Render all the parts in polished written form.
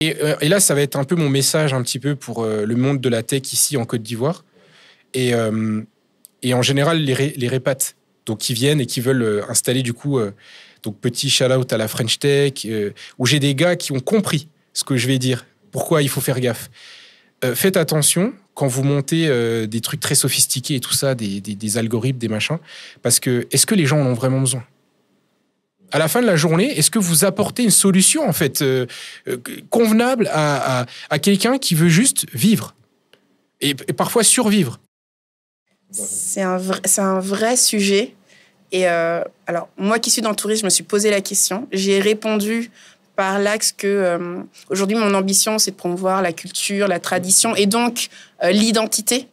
Et là, ça va être un peu mon message un petit peu pour le monde de la tech ici en Côte d'Ivoire. Et en général, les répates, donc qui viennent et qui veulent installer du coup, donc petit shout-out à la French Tech, où j'ai des gars qui ont compris ce que je vais dire, pourquoi il faut faire gaffe. Faites attention quand vous montez des trucs très sophistiqués et tout ça, des algorithmes, des machins, parce que est-ce que les gens en ont vraiment besoin ? À la fin de la journée, est-ce que vous apportez une solution en fait convenable à quelqu'un qui veut juste vivre et parfois survivre ? C'est un vrai sujet. Et alors, moi qui suis dans le tourisme, je me suis posé la question. J'ai répondu par l'axe que aujourd'hui, mon ambition, c'est de promouvoir la culture, la tradition et donc l'identité,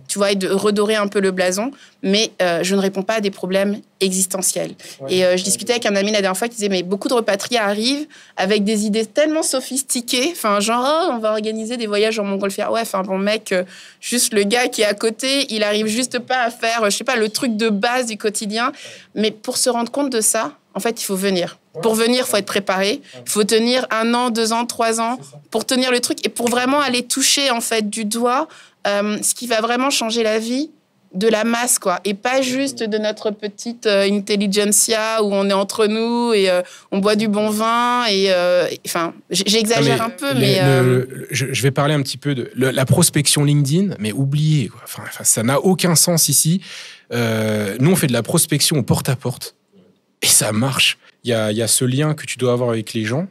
tu vois, et de redorer un peu le blason. Mais je ne réponds pas à des problèmes existentiels. Et je discutais avec un ami la dernière fois qui disait, mais beaucoup de repatriés arrivent avec des idées tellement sophistiquées, enfin, genre, oh, on va organiser des voyages en montgolfière. Ouais, enfin, bon, mec, juste le gars qui est à côté, il arrive juste pas à faire, je sais pas, le truc de base du quotidien. Mais pour se rendre compte de ça, en fait, il faut venir. Pour venir, il faut être préparé. Il faut tenir 1 an, 2 ans, 3 ans pour tenir le truc et pour vraiment aller toucher, en fait, du doigt ce qui va vraiment changer la vie de la masse, quoi. Et pas juste de notre petite intelligentsia où on est entre nous et on boit du bon vin. Enfin, j'exagère un peu, mais... Je vais parler un petit peu de la prospection LinkedIn, mais oubliez, quoi. Enfin, ça n'a aucun sens ici. Nous, on fait de la prospection au porte-à-porte. Et ça marche. Il y a ce lien que tu dois avoir avec les gens.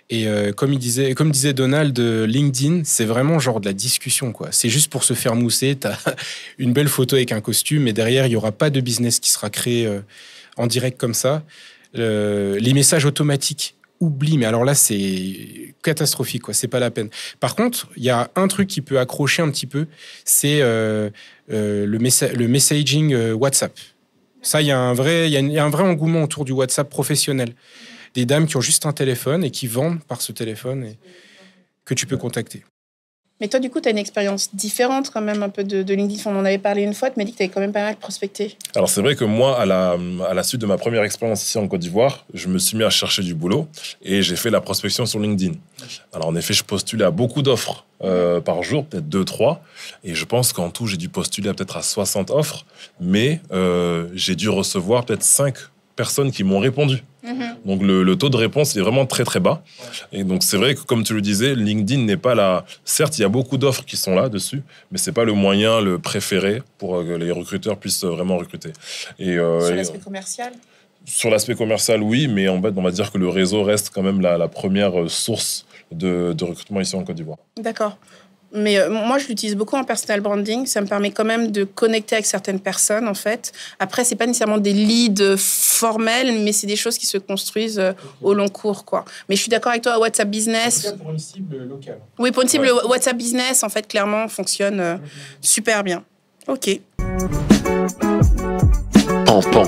Et comme disait Donald, LinkedIn, c'est vraiment genre de la discussion, quoi. C'est juste pour se faire mousser. T'as une belle photo avec un costume, et derrière, il n'y aura pas de business qui sera créé en direct comme ça. Les messages automatiques, oublie. Mais alors là, c'est catastrophique, quoi. C'est pas la peine. Par contre, il y a un truc qui peut accrocher un petit peu, c'est le messaging WhatsApp. Ça, il y a un vrai engouement autour du WhatsApp professionnel. Des dames qui ont juste un téléphone et qui vendent par ce téléphone et que tu peux contacter. Mais toi, du coup, tu as une expérience différente quand même un peu de LinkedIn. On en avait parlé une fois, tu m'as dit que tu avais quand même pas mal prospecté. Alors, c'est vrai que moi, à la suite de ma première expérience ici en Côte d'Ivoire, je me suis mis à chercher du boulot et j'ai fait la prospection sur LinkedIn. Alors, en effet, je postulais à beaucoup d'offres par jour, peut-être 2, 3. Et je pense qu'en tout, j'ai dû postuler peut-être à 60 offres. Mais j'ai dû recevoir peut-être 5 personnes qui m'ont répondu. Donc le taux de réponse est vraiment très très bas. Et donc c'est vrai que comme tu le disais, LinkedIn n'est pas là. Certes, il y a beaucoup d'offres qui sont là dessus, mais c'est pas le moyen le préféré pour que les recruteurs puissent vraiment recruter. Sur l'aspect commercial. Sur l'aspect commercial, oui, mais en fait, on va dire que le réseau reste quand même la première source de recrutement ici en Côte d'Ivoire. D'accord. Mais moi, je l'utilise beaucoup en personal branding. Ça me permet quand même de connecter avec certaines personnes, en fait. Après, c'est pas nécessairement des leads formels, mais c'est des choses qui se construisent au long cours, quoi. Mais je suis d'accord avec toi, WhatsApp Business... En tout cas, pour une cible locale. Oui, pour une cible, WhatsApp Business, en fait, clairement, fonctionne super bien. OK. En pan.